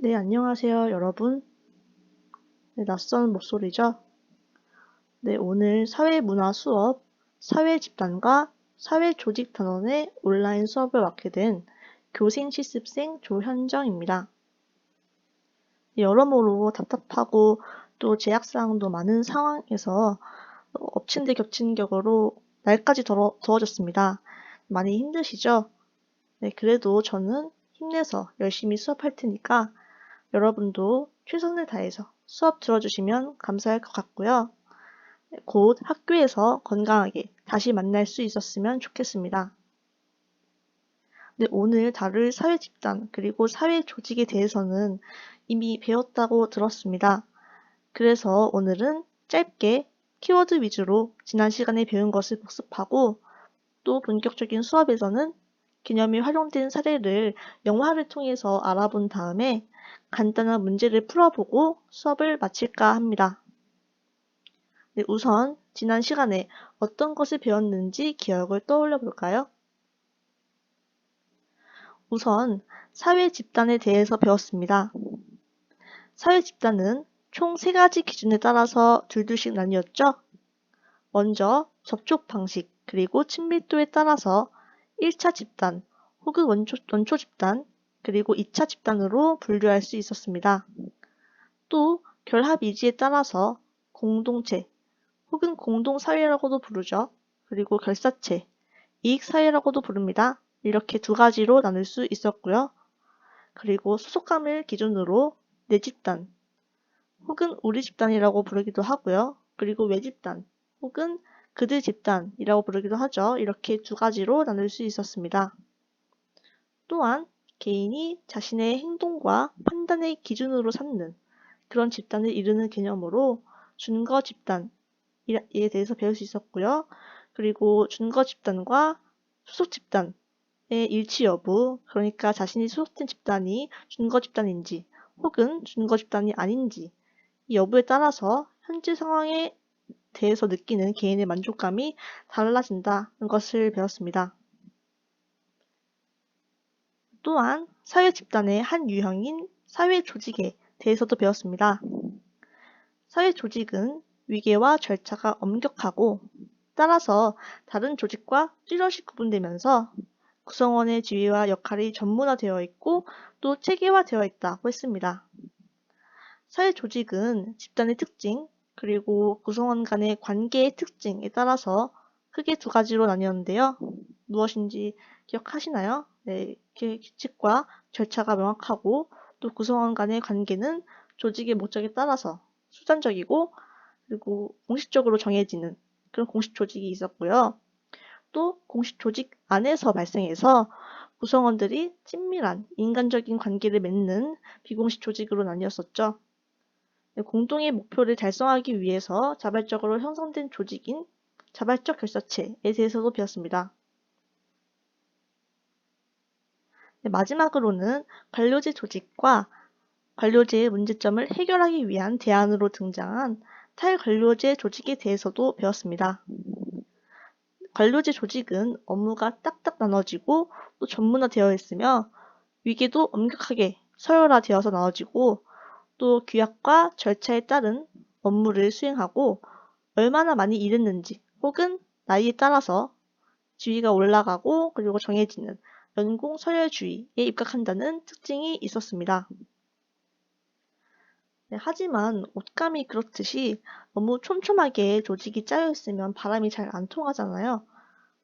네, 안녕하세요, 여러분. 네, 낯선 목소리죠? 네, 오늘 사회문화 수업, 사회집단과 사회조직단원의 온라인 수업을 맡게 된 교생 실습생 조현정입니다. 네, 여러모로 답답하고 또 제약사항도 많은 상황에서 엎친 데 겹친 격으로 날까지 더워졌습니다. 많이 힘드시죠? 네, 그래도 저는 힘내서 열심히 수업할 테니까 여러분도 최선을 다해서 수업 들어주시면 감사할 것 같고요. 곧 학교에서 건강하게 다시 만날 수 있었으면 좋겠습니다. 네, 오늘 다룰 사회 집단 그리고 사회 조직에 대해서는 이미 배웠다고 들었습니다. 그래서 오늘은 짧게 키워드 위주로 지난 시간에 배운 것을 복습하고 또 본격적인 수업에서는 개념이 활용된 사례를 영화를 통해서 알아본 다음에 간단한 문제를 풀어보고 수업을 마칠까 합니다. 네, 우선 지난 시간에 어떤 것을 배웠는지 기억을 떠올려 볼까요? 우선 사회 집단에 대해서 배웠습니다. 사회 집단은 총 3가지 기준에 따라서 둘둘씩 나뉘었죠? 먼저 접촉 방식 그리고 친밀도에 따라서 1차 집단 혹은 원초 집단 그리고 2차 집단으로 분류할 수 있었습니다. 또 결합 이지에 따라서 공동체 혹은 공동사회라고도 부르죠. 그리고 결사체, 이익사회라고도 부릅니다. 이렇게 2가지로 나눌 수 있었고요. 그리고 소속감을 기준으로 내 집단 혹은 우리 집단이라고 부르기도 하고요. 그리고 외 집단 혹은 그들 집단이라고 부르기도 하죠. 이렇게 2가지로 나눌 수 있었습니다. 또한 개인이 자신의 행동과 판단의 기준으로 삼는 그런 집단을 이루는 개념으로 준거 집단에 대해서 배울 수 있었고요. 그리고 준거 집단과 소속 집단의 일치 여부, 그러니까 자신이 소속된 집단이 준거 집단인지 혹은 준거 집단이 아닌지 이 여부에 따라서 현재 상황에 대해서 느끼는 개인의 만족감이 달라진다는 것을 배웠습니다. 또한 사회 집단의 한 유형인 사회 조직에 대해서도 배웠습니다. 사회 조직은 위계와 절차가 엄격하고 따라서 다른 조직과 뚜렷이 구분되면서 구성원의 지위와 역할이 전문화되어 있고 또 체계화되어 있다고 했습니다. 사회 조직은 집단의 특징 그리고 구성원 간의 관계의 특징에 따라서 크게 2가지로 나뉘었는데요. 무엇인지 기억하시나요? 네, 규칙과 절차가 명확하고 또 구성원 간의 관계는 조직의 목적에 따라서 수단적이고 그리고 공식적으로 정해지는 그런 공식 조직이 있었고요. 또 공식 조직 안에서 발생해서 구성원들이 친밀한 인간적인 관계를 맺는 비공식 조직으로 나뉘었었죠. 공동의 목표를 달성하기 위해서 자발적으로 형성된 조직인 자발적 결사체에 대해서도 배웠습니다. 마지막으로는 관료제 조직과 관료제의 문제점을 해결하기 위한 대안으로 등장한 탈관료제 조직에 대해서도 배웠습니다. 관료제 조직은 업무가 딱딱 나눠지고 또 전문화되어 있으며 위계도 엄격하게 서열화되어서 나눠지고 또 규약과 절차에 따른 업무를 수행하고 얼마나 많이 일했는지 혹은 나이에 따라서 지위가 올라가고 그리고 정해지는 연공 서열주의에 입각한다는 특징이 있었습니다. 네, 하지만 옷감이 그렇듯이 너무 촘촘하게 조직이 짜여 있으면 바람이 잘 안 통하잖아요.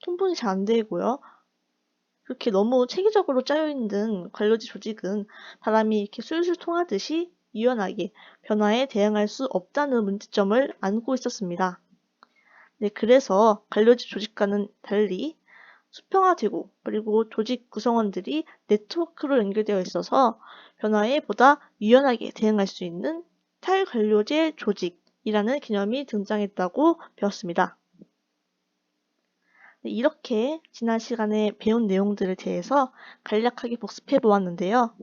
통분이 잘 안 되고요. 그렇게 너무 체계적으로 짜여 있는 관료지 조직은 바람이 이렇게 술술 통하듯이 유연하게 변화에 대응할 수 없다는 문제점을 안고 있었습니다. 네, 그래서 관료지 조직과는 달리 수평화되고 그리고 조직 구성원들이 네트워크로 연결되어 있어서 변화에 보다 유연하게 대응할 수 있는 탈관료제 조직이라는 개념이 등장했다고 배웠습니다. 네, 이렇게 지난 시간에 배운 내용들에 대해서 간략하게 복습해 보았는데요.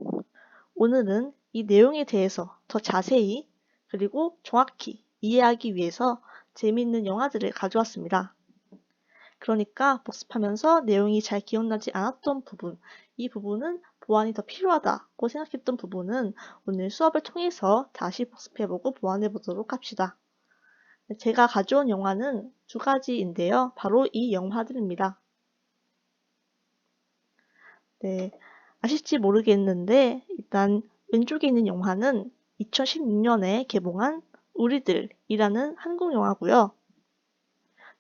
오늘은 이 내용에 대해서 더 자세히 그리고 정확히 이해하기 위해서 재미있는 영화들을 가져왔습니다. 그러니까 복습하면서 내용이 잘 기억나지 않았던 부분, 이 부분은 보완이 더 필요하다고 생각했던 부분은 오늘 수업을 통해서 다시 복습해보고 보완해 보도록 합시다. 제가 가져온 영화는 두 가지인데요. 바로 이 영화들입니다. 네, 아실지 모르겠는데 일단 왼쪽에 있는 영화는 2016년에 개봉한 우리들이라는 한국 영화고요.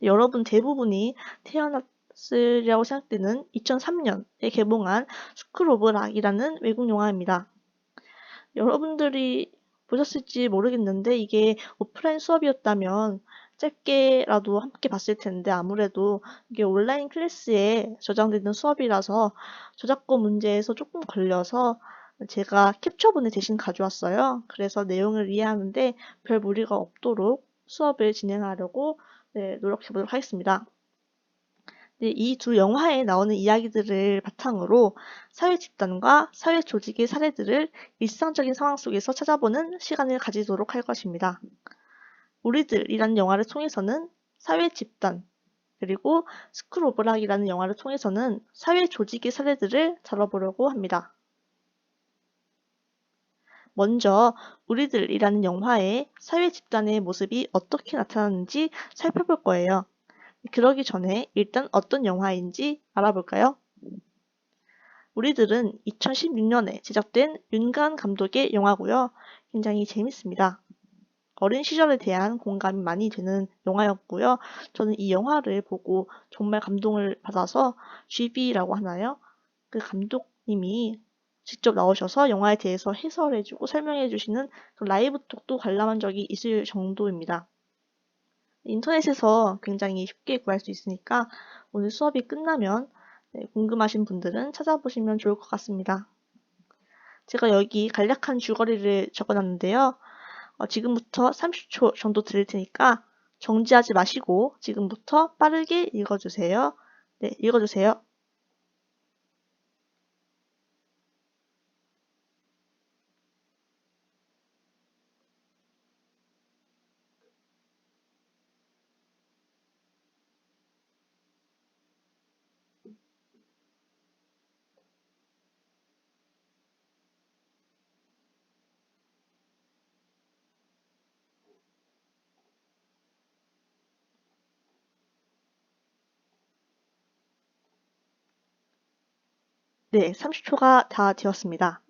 여러분 대부분이 태어났으리라고 생각되는 2003년에 개봉한 스쿨 오브 락이라는 외국 영화입니다. 여러분들이 보셨을지 모르겠는데 이게 오프라인 수업이었다면 짧게라도 함께 봤을 텐데 아무래도 이게 온라인 클래스에 저장되는 수업이라서 저작권 문제에서 조금 걸려서 제가 캡처본을 대신 가져왔어요. 그래서 내용을 이해하는데 별 무리가 없도록 수업을 진행하려고 노력해보도록 하겠습니다. 이 두 영화에 나오는 이야기들을 바탕으로 사회 집단과 사회 조직의 사례들을 일상적인 상황 속에서 찾아보는 시간을 가지도록 할 것입니다. 우리들이라는 영화를 통해서는 사회 집단, 그리고 스쿨 오브 락이라는 영화를 통해서는 사회 조직의 사례들을 다뤄보려고 합니다. 먼저 우리들이라는 영화의 사회 집단의 모습이 어떻게 나타나는지 살펴볼 거예요. 그러기 전에 일단 어떤 영화인지 알아볼까요? 우리들은 2016년에 제작된 윤가은 감독의 영화고요. 굉장히 재밌습니다. 어린 시절에 대한 공감이 많이 되는 영화였고요. 저는 이 영화를 보고 정말 감동을 받아서 GB라고 하나요? 그 감독님이 직접 나오셔서 영화에 대해서 해설해주고 설명해주시는 그 라이브 톡도 관람한 적이 있을 정도입니다. 인터넷에서 굉장히 쉽게 구할 수 있으니까 오늘 수업이 끝나면 궁금하신 분들은 찾아보시면 좋을 것 같습니다. 제가 여기 간략한 줄거리를 적어놨는데요. 지금부터 30초 정도 드릴 테니까 정지하지 마시고 지금부터 빠르게 읽어주세요. 네, 읽어주세요. 네, 30초가 다 되었습니다.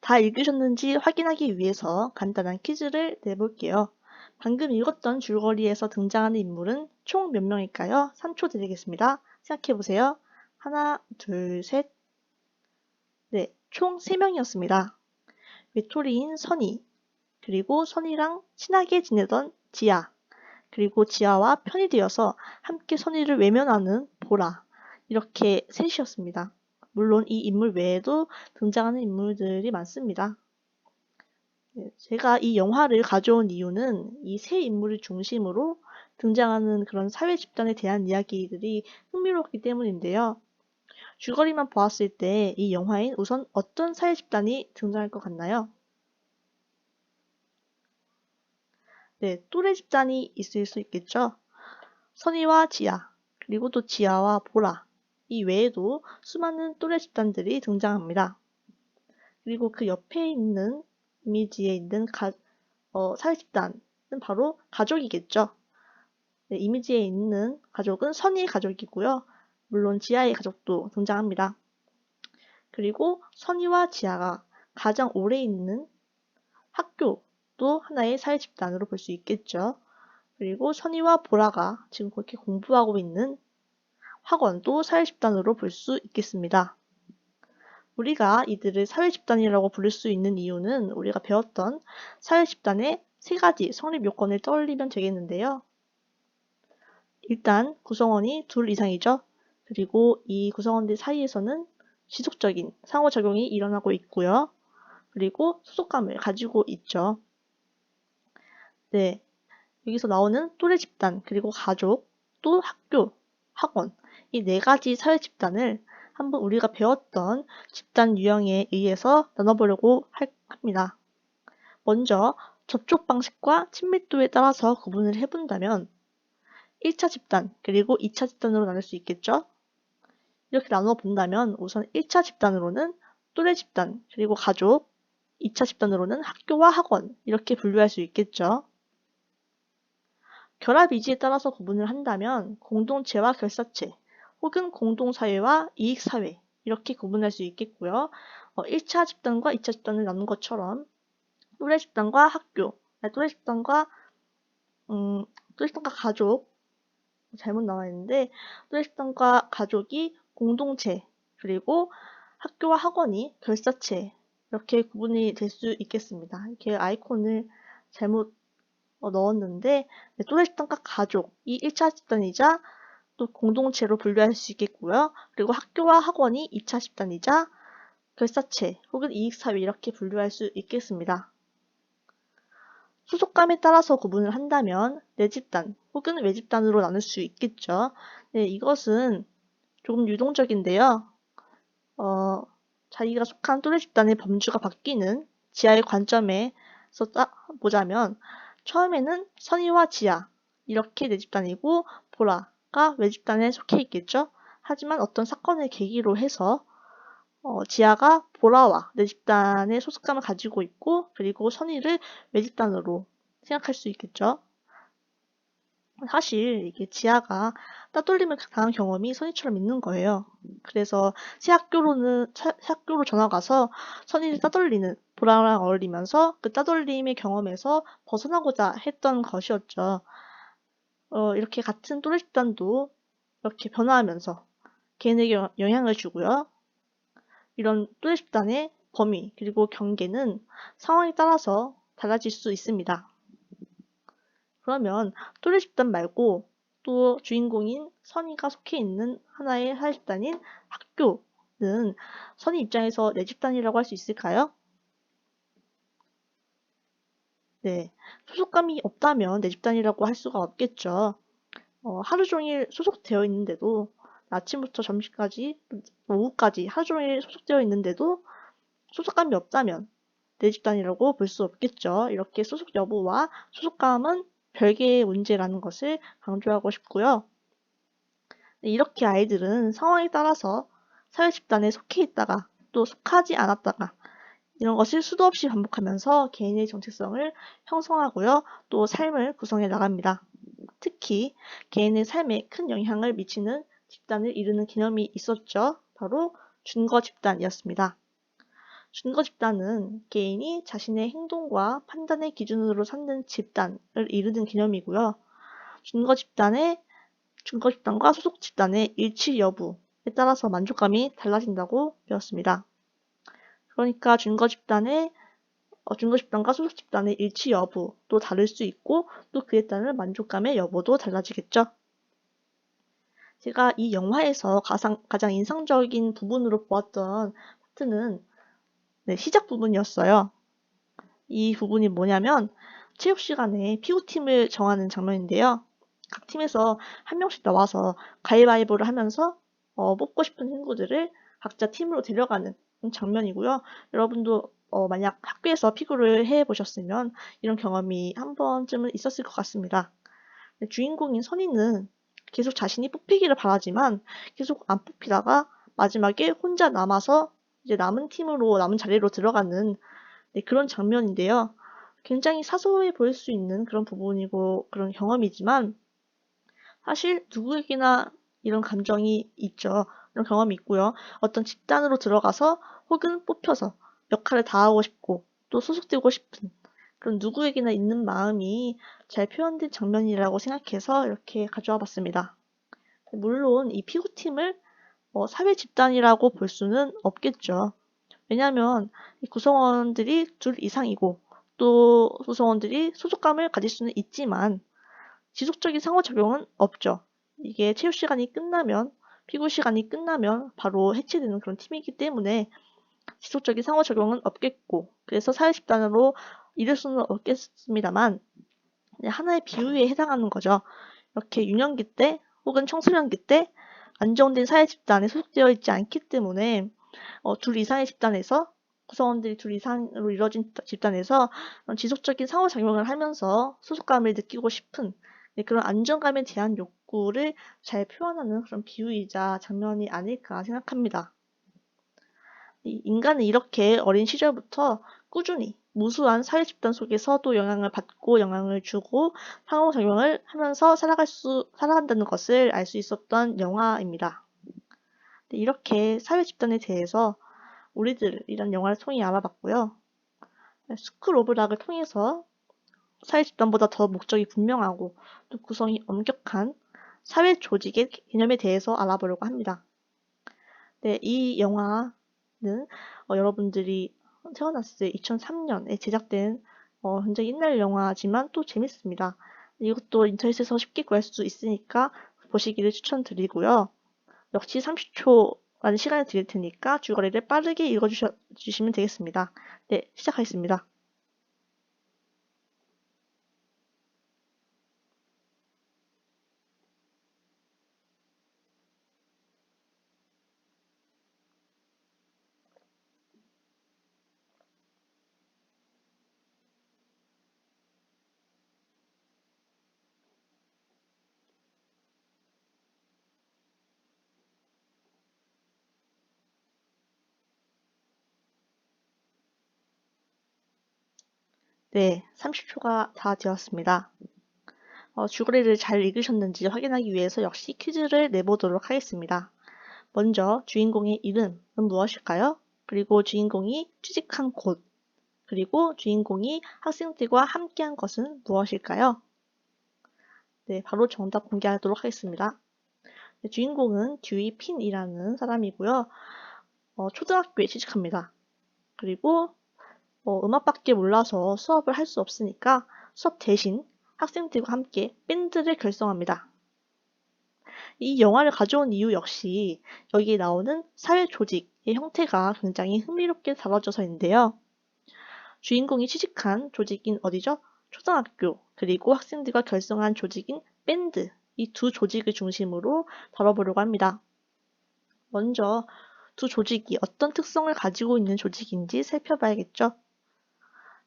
다 읽으셨는지 확인하기 위해서 간단한 퀴즈를 내볼게요. 방금 읽었던 줄거리에서 등장하는 인물은 총 몇 명일까요? 3초 드리겠습니다. 생각해보세요. 하나, 둘, 셋. 네, 총 3명이었습니다. 외톨이인 선희, 그리고 선희랑 친하게 지내던 지아, 그리고 지아와 편이 되어서 함께 선희를 외면하는 보라. 이렇게 셋이었습니다. 물론 이 인물 외에도 등장하는 인물들이 많습니다. 제가 이 영화를 가져온 이유는 이 세 인물을 중심으로 등장하는 그런 사회 집단에 대한 이야기들이 흥미롭기 때문인데요. 줄거리만 보았을 때 이 영화엔 우선 어떤 사회 집단이 등장할 것 같나요? 네, 또래 집단이 있을 수 있겠죠. 선희와 지아, 그리고 또 지아와 보라, 이 외에도 수많은 또래 집단들이 등장합니다. 그리고 그 옆에 있는 이미지에 있는 사회 집단은 바로 가족이겠죠. 네, 이미지에 있는 가족은 선희의 가족이고요. 물론 지아의 가족도 등장합니다. 그리고 선희와 지아가 가장 오래 있는 학교도 하나의 사회 집단으로 볼 수 있겠죠. 그리고 선희와 보라가 지금 그렇게 공부하고 있는 학원도 사회 집단으로 볼 수 있겠습니다. 우리가 이들을 사회 집단이라고 부를 수 있는 이유는 우리가 배웠던 사회 집단의 세 가지 성립 요건을 떠올리면 되겠는데요. 일단 구성원이 둘 이상이죠. 그리고 이 구성원들 사이에서는 지속적인 상호작용이 일어나고 있고요. 그리고 소속감을 가지고 있죠. 네, 여기서 나오는 또래 집단, 그리고 가족, 또 학교, 학원, 이 네 가지 사회 집단을 한번 우리가 배웠던 집단 유형에 의해서 나눠보려고 합니다. 먼저 접촉 방식과 친밀도에 따라서 구분을 해본다면 1차 집단, 그리고 2차 집단으로 나눌 수 있겠죠? 이렇게 나눠 본다면 우선 1차 집단으로는 또래 집단, 그리고 가족, 2차 집단으로는 학교와 학원 이렇게 분류할 수 있겠죠. 결합 이지에 따라서 구분을 한다면 공동체와 결사체, 혹은 공동사회와 이익사회 이렇게 구분할 수 있겠고요. 1차 집단과 2차 집단을 나눈 것처럼 또래 집단과 학교, 또래 집단과 가족, 잘못 나와 있는데 또래 집단과 가족이 공동체, 그리고 학교와 학원이 결사체 이렇게 구분이 될 수 있겠습니다. 이렇게 아이콘을 잘못 넣었는데 또래 집단과 가족이 1차 집단이자 또 공동체로 분류할 수 있겠고요. 그리고 학교와 학원이 2차 집단이자 결사체 혹은 이익사회 이렇게 분류할 수 있겠습니다. 소속감에 따라서 구분을 한다면 내집단 혹은 외집단으로 나눌 수 있겠죠. 네, 이것은 조금 유동적인데요. 자기가 속한 또래 집단의 범주가 바뀌는 지하의 관점에서 보자면 처음에는 선의와 지하 이렇게 내집단이고 보라가 외집단에 속해 있겠죠. 하지만 어떤 사건을 계기로 해서 지하가 보라와 내집단의 소속감을 가지고 있고 그리고 선의를 외집단으로 생각할 수 있겠죠. 사실 이게 지하가 따돌림을 당한 경험이 선의처럼 있는 거예요. 그래서 새 학교로 전학 가서 선의를 따돌리는 보라랑 어울리면서 그 따돌림의 경험에서 벗어나고자 했던 것이었죠. 이렇게 같은 또래 집단도 이렇게 변화하면서 개인에게 영향을 주고요. 이런 또래 집단의 범위 그리고 경계는 상황에 따라서 달라질 수 있습니다. 그러면 또래 집단 말고 또 주인공인 선의가 속해 있는 하나의 사회 집단인 학교는 선의 입장에서 내 집단이라고 할 수 있을까요? 네, 소속감이 없다면 내 집단이라고 할 수가 없겠죠. 하루 종일 소속되어 있는데도 아침부터 점심까지 오후까지 하루 종일 소속되어 있는데도 소속감이 없다면 내 집단이라고 볼 수 없겠죠. 이렇게 소속 여부와 소속감은 별개의 문제라는 것을 강조하고 싶고요. 이렇게 아이들은 상황에 따라서 사회 집단에 속해 있다가 또 속하지 않았다가 이런 것을 수도 없이 반복하면서 개인의 정체성을 형성하고요. 또 삶을 구성해 나갑니다. 특히 개인의 삶에 큰 영향을 미치는 집단을 이루는 개념이 있었죠. 바로 준거 집단이었습니다. 준거 집단은 개인이 자신의 행동과 판단의 기준으로 삼는 집단을 이루는 개념이고요. 준거 집단과 소속 집단의 일치 여부에 따라서 만족감이 달라진다고 배웠습니다. 그러니까 준거 집단과 소속 집단의 일치 여부도 다를 수 있고 또 그에 따른 만족감의 여부도 달라지겠죠. 제가 이 영화에서 가장 인상적인 부분으로 보았던 파트는 시작 부분이었어요. 이 부분이 뭐냐면 체육 시간에 피구팀을 정하는 장면인데요. 각 팀에서 한 명씩 나와서 가위바위보를 하면서 뽑고 싶은 친구들을 각자 팀으로 데려가는 장면이고요. 여러분도 만약 학교에서 피구를 해보셨으면 이런 경험이 한 번쯤은 있었을 것 같습니다. 주인공인 선이는 계속 자신이 뽑히기를 바라지만 계속 안 뽑히다가 마지막에 혼자 남아서 이제 남은 자리로 들어가는 그런 장면인데요. 굉장히 사소해 보일 수 있는 그런 부분이고 그런 경험이지만 사실 누구에게나 이런 감정이 있죠. 이런 경험이 있고요. 어떤 집단으로 들어가서 혹은 뽑혀서 역할을 다하고 싶고 또 소속되고 싶은 그런 누구에게나 있는 마음이 잘 표현된 장면이라고 생각해서 이렇게 가져와 봤습니다. 물론 이 피구팀을 사회 집단이라고 볼 수는 없겠죠. 왜냐하면 이 구성원들이 둘 이상이고 또 구성원들이 소속감을 가질 수는 있지만 지속적인 상호작용은 없죠. 이게 체육 시간이 끝나면 피구 시간이 끝나면 바로 해체되는 그런 팀이기 때문에 지속적인 상호작용은 없겠고 그래서 사회 집단으로 이룰 수는 없겠습니다만 하나의 비유에 해당하는 거죠. 이렇게 유년기 때 혹은 청소년기 때 안정된 사회 집단에 소속되어 있지 않기 때문에 둘 이상의 집단에서 구성원들이 둘 이상으로 이루어진 집단에서 지속적인 상호작용을 하면서 소속감을 느끼고 싶은 그런 안정감에 대한 욕구를 잘 표현하는 그런 비유이자 장면이 아닐까 생각합니다. 인간은 이렇게 어린 시절부터 꾸준히 무수한 사회 집단 속에서도 영향을 받고 영향을 주고 상호작용을 하면서 살아간다는 것을 알 수 있었던 영화입니다. 이렇게 사회 집단에 대해서 우리들이란 영화를 통해 알아봤고요. 스쿨 오브 락을 통해서 사회 집단보다 더 목적이 분명하고 또 구성이 엄격한 사회 조직의 개념에 대해서 알아보려고 합니다. 네, 이 영화는 여러분들이 태어났을 때 2003년에 제작된 굉장히 옛날 영화지만 또 재밌습니다. 이것도 인터넷에서 쉽게 구할 수 있으니까 보시기를 추천드리고요. 역시 30초라는 시간을 드릴 테니까 줄거리를 빠르게 읽어주시면 되겠습니다. 네, 시작하겠습니다. 네, 30초가 다 되었습니다. 줄거리를 잘 읽으셨는지 확인하기 위해서 역시 퀴즈를 내보도록 하겠습니다. 먼저 주인공의 이름은 무엇일까요? 그리고 주인공이 취직한 곳, 그리고 주인공이 학생들과 함께한 것은 무엇일까요? 네, 바로 정답 공개하도록 하겠습니다. 네, 주인공은 듀이 핀이라는 사람이고요. 초등학교에 취직합니다. 그리고 음악밖에 몰라서 수업을 할 수 없으니까 수업 대신 학생들과 함께 밴드를 결성합니다. 이 영화를 가져온 이유 역시 여기에 나오는 사회 조직의 형태가 굉장히 흥미롭게 다뤄져서인데요. 주인공이 취직한 조직인 어디죠? 초등학교, 그리고 학생들과 결성한 조직인 밴드, 이 두 조직을 중심으로 다뤄보려고 합니다. 먼저 두 조직이 어떤 특성을 가지고 있는 조직인지 살펴봐야겠죠.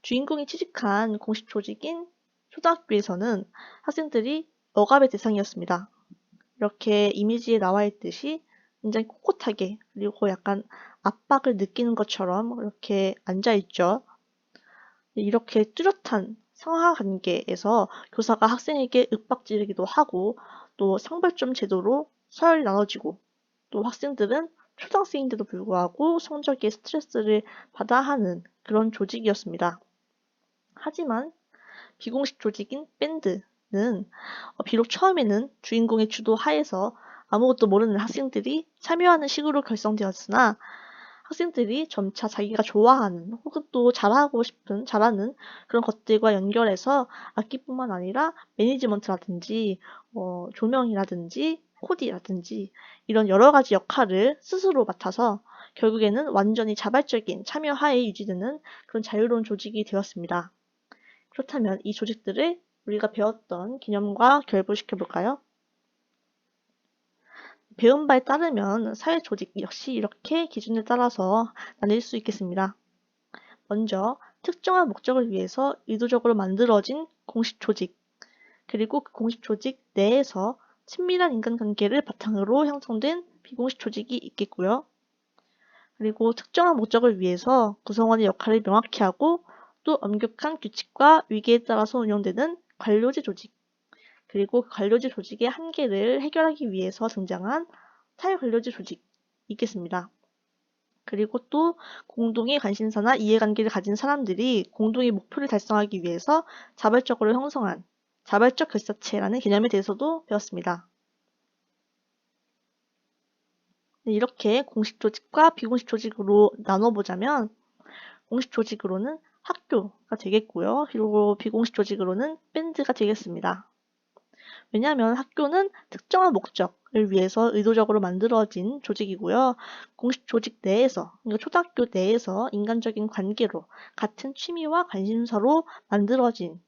주인공이 취직한 공식 조직인 초등학교에서는 학생들이 억압의 대상이었습니다. 이렇게 이미지에 나와 있듯이 굉장히 꼿꼿하게 그리고 약간 압박을 느끼는 것처럼 이렇게 앉아있죠. 이렇게 뚜렷한 상하 관계에서 교사가 학생에게 윽박지르기도 하고 또 상벌점 제도로 서열이 나눠지고 또 학생들은 초등학생인데도 불구하고 성적에 스트레스를 받아 하는 그런 조직이었습니다. 하지만 비공식 조직인 밴드는 비록 처음에는 주인공의 주도 하에서 아무것도 모르는 학생들이 참여하는 식으로 결성되었으나 학생들이 점차 자기가 좋아하는 혹은 또 잘하는 그런 것들과 연결해서 악기뿐만 아니라 매니지먼트라든지 조명이라든지 코디라든지 이런 여러 가지 역할을 스스로 맡아서 결국에는 완전히 자발적인 참여하에 유지되는 그런 자유로운 조직이 되었습니다. 그렇다면 이 조직들을 우리가 배웠던 개념과 결부시켜 볼까요? 배운 바에 따르면 사회 조직 역시 이렇게 기준에 따라서 나뉠 수 있겠습니다. 먼저 특정한 목적을 위해서 의도적으로 만들어진 공식 조직, 그리고 그 공식 조직 내에서 친밀한 인간관계를 바탕으로 형성된 비공식 조직이 있겠고요. 그리고 특정한 목적을 위해서 구성원의 역할을 명확히 하고 또 엄격한 규칙과 위계에 따라서 운영되는 관료제 조직, 그리고 그 관료제 조직의 한계를 해결하기 위해서 등장한 사회관료제 조직이 있겠습니다. 그리고 또 공동의 관심사나 이해관계를 가진 사람들이 공동의 목표를 달성하기 위해서 자발적으로 형성한 자발적 결사체라는 개념에 대해서도 배웠습니다. 네, 이렇게 공식 조직과 비공식 조직으로 나눠보자면 공식 조직으로는 학교가 되겠고요. 그리고 비공식 조직으로는 밴드가 되겠습니다. 왜냐하면 학교는 특정한 목적을 위해서 의도적으로 만들어진 조직이고요. 공식 조직 내에서, 그러니까 초등학교 내에서 인간적인 관계로 같은 취미와 관심사로 만들어진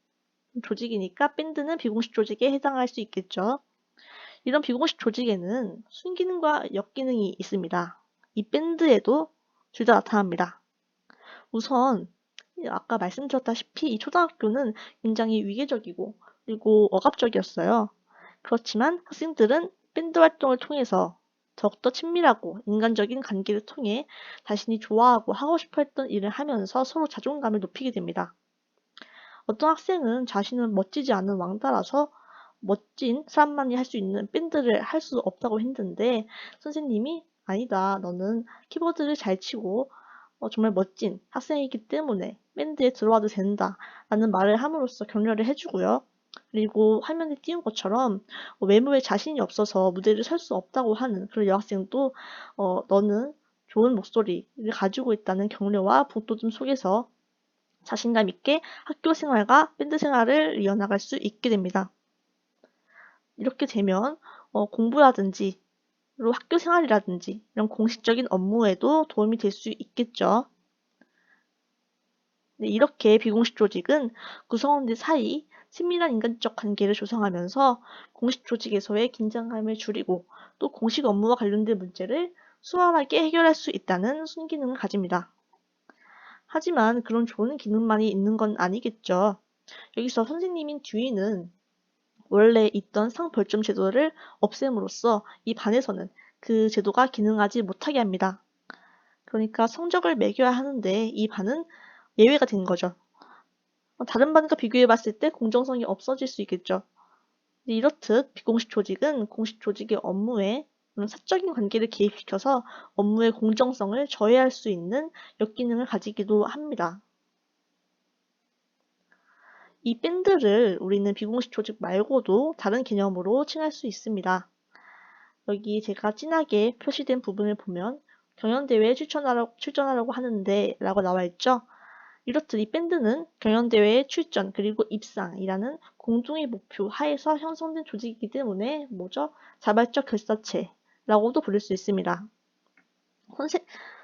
조직이니까 밴드는 비공식 조직에 해당할 수 있겠죠. 이런 비공식 조직에는 순기능과 역기능이 있습니다. 이 밴드에도 둘 다 나타납니다. 우선 아까 말씀드렸다시피 이 초등학교는 굉장히 위계적이고 그리고 억압적이었어요. 그렇지만 학생들은 밴드 활동을 통해서 더욱더 친밀하고 인간적인 관계를 통해 자신이 좋아하고 하고 싶어 했던 일을 하면서 서로 자존감을 높이게 됩니다. 어떤 학생은 자신은 멋지지 않은 왕따라서 멋진 사람만이 할 수 있는 밴드를 할 수 없다고 했는데 선생님이 아니다. 너는 키보드를 잘 치고 정말 멋진 학생이기 때문에 밴드에 들어와도 된다. 라는 말을 함으로써 격려를 해주고요. 그리고 화면에 띄운 것처럼 외모에 자신이 없어서 무대를 설 수 없다고 하는 그런 여학생도 너는 좋은 목소리를 가지고 있다는 격려와 북돋움 속에서 자신감 있게 학교 생활과 밴드 생활을 이어나갈 수 있게 됩니다. 이렇게 되면 공부라든지 그리고 학교 생활이라든지 이런 공식적인 업무에도 도움이 될 수 있겠죠. 네, 이렇게 비공식 조직은 구성원들 사이 친밀한 인간적 관계를 조성하면서 공식 조직에서의 긴장감을 줄이고 또 공식 업무와 관련된 문제를 수월하게 해결할 수 있다는 순기능을 가집니다. 하지만 그런 좋은 기능만이 있는 건 아니겠죠. 여기서 선생님인 듀이는 원래 있던 상벌점 제도를 없앰으로써 이 반에서는 그 제도가 기능하지 못하게 합니다. 그러니까 성적을 매겨야 하는데 이 반은 예외가 된 거죠. 다른 반과 비교해 봤을 때 공정성이 없어질 수 있겠죠. 이렇듯 비공식 조직은 공식 조직의 업무에 사적인 관계를 개입시켜서 업무의 공정성을 저해할 수 있는 역기능을 가지기도 합니다. 이 밴드를 우리는 비공식 조직 말고도 다른 개념으로 칭할 수 있습니다. 여기 제가 진하게 표시된 부분을 보면 경연대회에 출전하라고 하는데 라고 나와 있죠. 이렇듯 이 밴드는 경연대회에 출전 그리고 입상이라는 공동의 목표 하에서 형성된 조직이기 때문에 자발적 결사체라고도 부를 수 있습니다.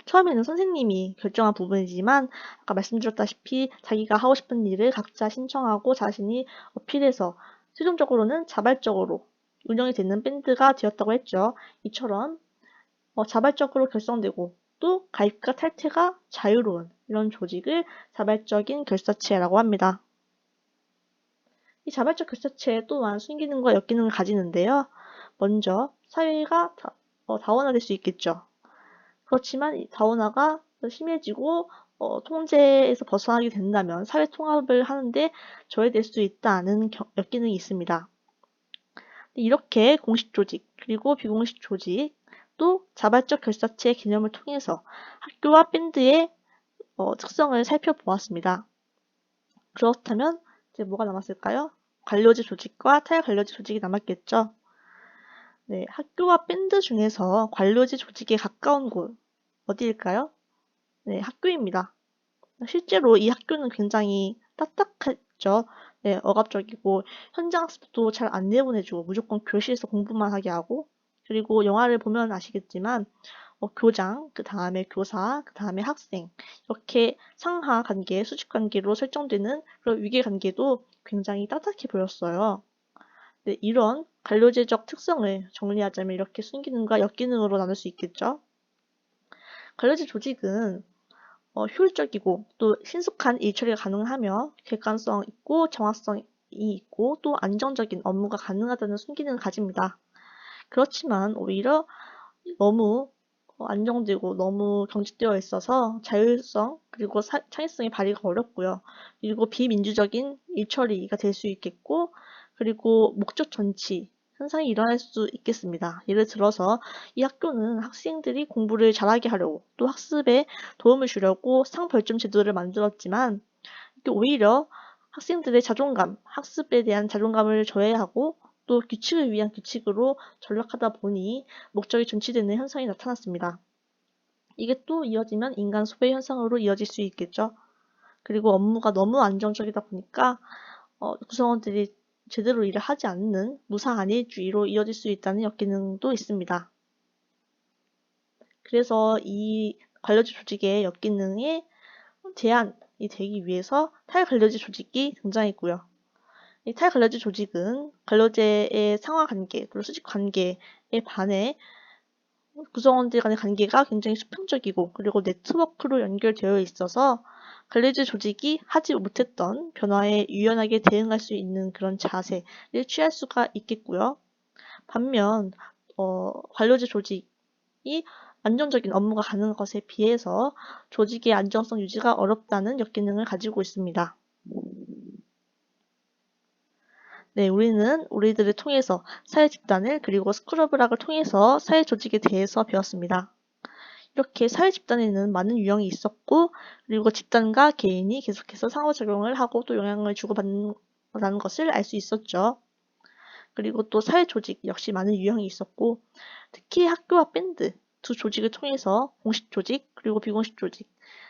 처음에는 선생님이 결정한 부분이지만 아까 말씀드렸다시피 자기가 하고 싶은 일을 각자 신청하고 자신이 어필해서 최종적으로는 자발적으로 운영이 되는 밴드가 되었다고 했죠. 이처럼 자발적으로 결성되고 또 가입과 탈퇴가 자유로운 이런 조직을 자발적인 결사체라고 합니다. 이 자발적 결사체 또한 순기능과 역기능을 가지는데요. 먼저 사회가 다원화될 수 있겠죠. 그렇지만 이 다원화가 심해지고 통제에서 벗어나게 된다면 사회 통합을 하는데 저해될 수 있다는 역기능이 있습니다. 이렇게 공식 조직 그리고 비공식 조직 또 자발적 결사체의 개념을 통해서 학교와 밴드의 특성을 살펴보았습니다. 그렇다면 이제 뭐가 남았을까요? 관료제 조직과 탈관료제 조직이 남았겠죠. 네, 학교와 밴드 중에서 관료제 조직에 가까운 곳 어디일까요? 네, 학교입니다. 실제로 이 학교는 굉장히 딱딱했죠. 네, 억압적이고 현장 학습도 잘 안 내보내주고 무조건 교실에서 공부만 하게 하고 그리고 영화를 보면 아시겠지만 교장, 그 다음에 교사, 그 다음에 학생 이렇게 상하 관계, 수직 관계로 설정되는 그런 위계 관계도 굉장히 딱딱해 보였어요. 네, 이런 관료제적 특성을 정리하자면 이렇게 순기능과 역기능으로 나눌 수 있겠죠. 관료제 조직은 효율적이고 또 신속한 일 처리가 가능하며 객관성 있고 정확성이 있고 또 안정적인 업무가 가능하다는 순기능을 가집니다. 그렇지만 오히려 너무 안정되고 너무 경직되어 있어서 자율성 그리고 창의성의 발휘가 어렵고요. 그리고 비민주적인 일 처리가 될 수 있겠고 그리고 목적 전치 현상이 일어날 수 있겠습니다. 예를 들어서 이 학교는 학생들이 공부를 잘하게 하려고 또 학습에 도움을 주려고 상벌점 제도를 만들었지만 오히려 학생들의 자존감, 학습에 대한 자존감을 저해하고 또 규칙을 위한 규칙으로 전락하다 보니 목적이 전치되는 현상이 나타났습니다. 이게 또 이어지면 인간 소외 현상으로 이어질 수 있겠죠. 그리고 업무가 너무 안정적이다 보니까 구성원들이 제대로 일을 하지 않는 무사안일주의로 이어질 수 있다는 역기능도 있습니다. 그래서 이 관료제 조직의 역기능에 제한이 되기 위해서 탈관료제 조직이 등장했고요. 이 탈관료제 조직은 관료제의 상하관계 그리고 수직관계에 반해 구성원들 간의 관계가 굉장히 수평적이고 그리고 네트워크로 연결되어 있어서 관료제 조직이 하지 못했던 변화에 유연하게 대응할 수 있는 그런 자세를 취할 수가 있겠고요. 반면 관료제 조직 안정적인 업무가 가능한 것에 비해서 조직의 안정성 유지가 어렵다는 역기능을 가지고 있습니다. 네, 우리는 우리들을 통해서 사회 집단을 그리고 스크러브락을 통해서 사회 조직에 대해서 배웠습니다. 이렇게 사회 집단에는 많은 유형이 있었고, 그리고 집단과 개인이 계속해서 상호작용을 하고 또 영향을 주고받는다는 것을 알 수 있었죠. 그리고 또 사회 조직 역시 많은 유형이 있었고, 특히 학교와 밴드 두 조직을 통해서 공식 조직 그리고 비공식 조직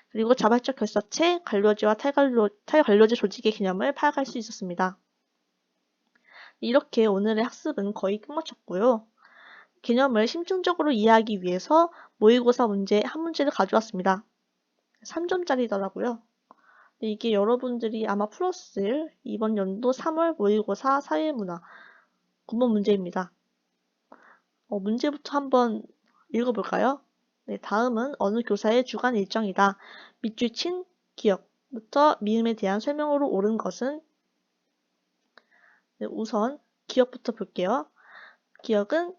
그리고 자발적 결사체, 관료제와 탈관료제 조직의 개념을 파악할 수 있었습니다. 이렇게 오늘의 학습은 거의 끝마쳤고요. 개념을 심층적으로 이해하기 위해서 모의고사 문제 한 문제를 가져왔습니다. 3점짜리더라고요. 이게 여러분들이 아마 풀었을 이번 연도 3월 모의고사 사회문화 9번 문제입니다. 문제부터 한번 읽어볼까요? 네, 다음은 어느 교사의 주간 일정이다. 밑줄 친 기억부터 미음에 대한 설명으로 옳은 것은 네, 우선 기억부터 볼게요. 기억은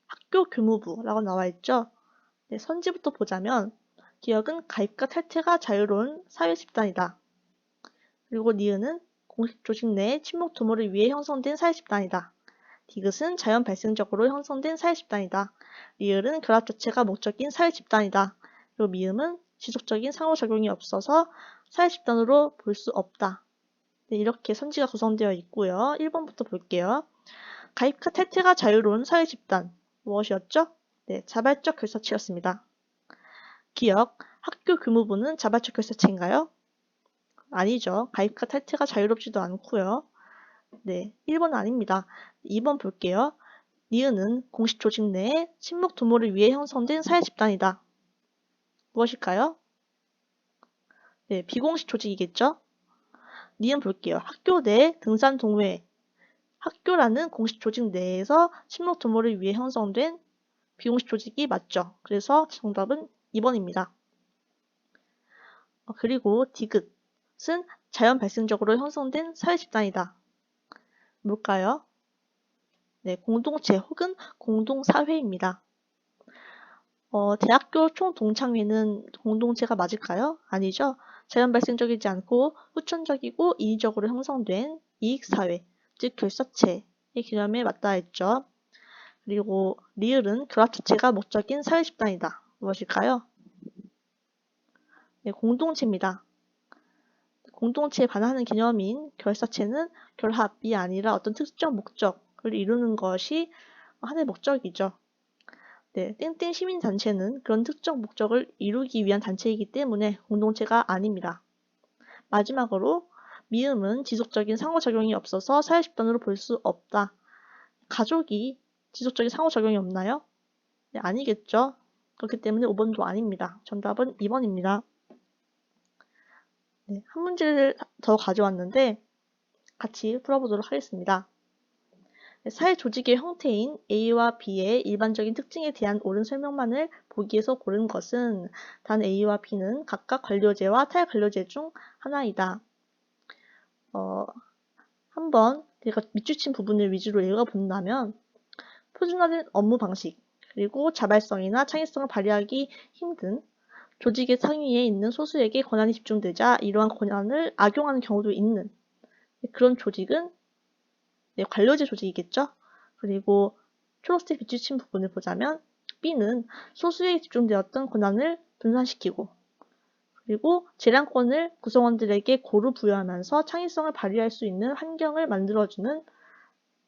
학교 교무부라고 나와 있죠. 네, 선지부터 보자면 기억은 가입과 탈퇴가 자유로운 사회 집단이다. 그리고 니은은 공식 조직 내 친목 도모를 위해 형성된 사회 집단이다. 디귿은 자연 발생적으로 형성된 사회 집단이다. 리을은 결합 자체가 목적인 사회 집단이다. 그리고 미음은 지속적인 상호작용이 없어서 사회 집단으로 볼 수 없다. 네, 이렇게 선지가 구성되어 있고요. 1번부터 볼게요. 가입과 탈퇴가 자유로운 사회 집단. 무엇이었죠? 네, 자발적 결사체였습니다. 기억, 학교 교무부는 자발적 결사체인가요? 아니죠. 가입과 탈퇴가 자유롭지도 않고요. 네, 1번은 아닙니다. 2번 볼게요. 니은은 공식 조직 내에 친목 도모를 위해 형성된 사회 집단이다. 무엇일까요? 네, 비공식 조직이겠죠? 니은 볼게요. 학교 내 등산 동호회. 학교라는 공식 조직 내에서 친목 도모를 위해 형성된 비공식 조직이 맞죠. 그래서 정답은 2번입니다. 그리고 디귿은 자연 발생적으로 형성된 사회 집단이다. 뭘까요? 네, 공동체 혹은 공동사회입니다. 대학교 총동창회는 공동체가 맞을까요? 아니죠. 자연 발생적이지 않고 후천적이고 인위적으로 형성된 이익사회, 즉 결사체의 개념에 맞닿아 있죠. 그리고 리을은 결합 자체가 목적인 사회 집단이다. 무엇일까요? 네, 공동체입니다. 공동체에 반하는 개념인 결사체는 결합이 아니라 어떤 특정 목적을 이루는 것이 하나의 목적이죠. 네, 땡땡 시민단체는 그런 특정 목적을 이루기 위한 단체이기 때문에 공동체가 아닙니다. 마지막으로 미음은 지속적인 상호작용이 없어서 사회집단으로 볼 수 없다. 가족이 지속적인 상호작용이 없나요? 네, 아니겠죠. 그렇기 때문에 5번도 아닙니다. 정답은 2번입니다. 네, 한 문제를 더 가져왔는데 같이 풀어보도록 하겠습니다. 사회 조직의 형태인 A와 B의 일반적인 특징에 대한 옳은 설명만을 보기에서 고른 것은 단 A와 B는 각각 관료제와 탈관료제 중 하나이다. 한번 제가 밑줄 친 부분을 위주로 읽어본다면 표준화된 업무 방식, 그리고 자발성이나 창의성을 발휘하기 힘든 조직의 상위에 있는 소수에게 권한이 집중되자 이러한 권한을 악용하는 경우도 있는 그런 조직은 관료제 조직이겠죠. 그리고 초록색 빛을 친 부분을 보자면 B는 소수에 집중되었던 권한을 분산시키고 그리고 재량권을 구성원들에게 고루 부여하면서 창의성을 발휘할 수 있는 환경을 만들어주는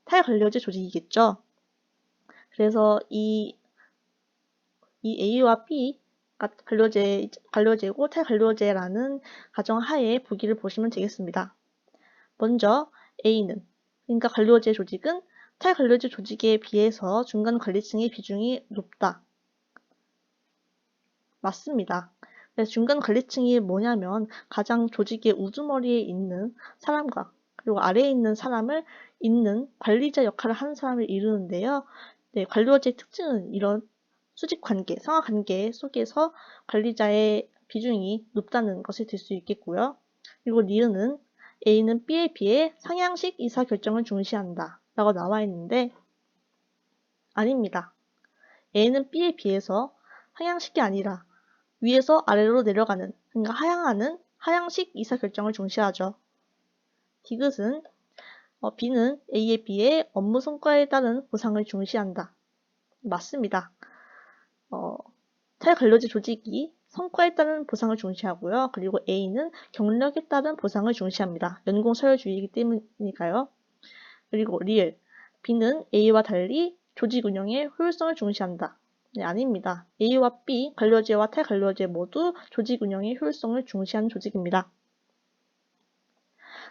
탈관료제 조직이겠죠. 그래서 이 A와 B가 관료제고 탈관료제라는 가정하에 보기를 보시면 되겠습니다. 먼저 A는 그러니까 관료제 조직은 탈관료제 조직에 비해서 중간 관리층의 비중이 높다. 맞습니다. 그래서 중간 관리층이 뭐냐면 가장 조직의 우두머리에 있는 사람과 그리고 아래에 있는 사람을 잇는 관리자 역할을 하는 사람을 이루는데요. 네, 관료제의 특징은 이런 수직관계, 상하관계 속에서 관리자의 비중이 높다는 것을 들 수 있겠고요. 그리고 니은은 A는 B에 비해 상향식 의사결정을 중시한다 라고 나와 있는데 아닙니다. A는 B에 비해서 하향식이 아니라 위에서 아래로 내려가는, 그러니까 하향하는 하향식 이사결정을 중시하죠. 디귿은 B는 A에 비해 업무 성과에 따른 보상을 중시한다. 맞습니다. 탈관료제 조직이 성과에 따른 보상을 중시하고요. 그리고 A는 경력에 따른 보상을 중시합니다. 연공서열주의이기 때문이니까요. 그리고 리을, B는 A와 달리 조직 운영의 효율성을 중시한다. 네, 아닙니다. A와 B, 관료제와 탈관료제 모두 조직 운영의 효율성을 중시하는 조직입니다.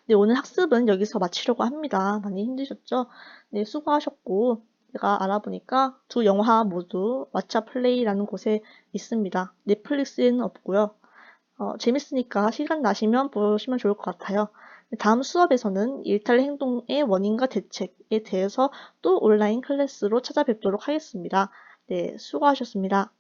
네, 오늘 학습은 여기서 마치려고 합니다. 많이 힘드셨죠? 네, 수고하셨고, 제가 알아보니까 두 영화 모두 왓챠 플레이라는 곳에 있습니다. 넷플릭스에는 없고요. 재밌으니까 시간 나시면 보시면 좋을 것 같아요. 다음 수업에서는 일탈 행동의 원인과 대책에 대해서 또 온라인 클래스로 찾아뵙도록 하겠습니다. 네, 수고하셨습니다.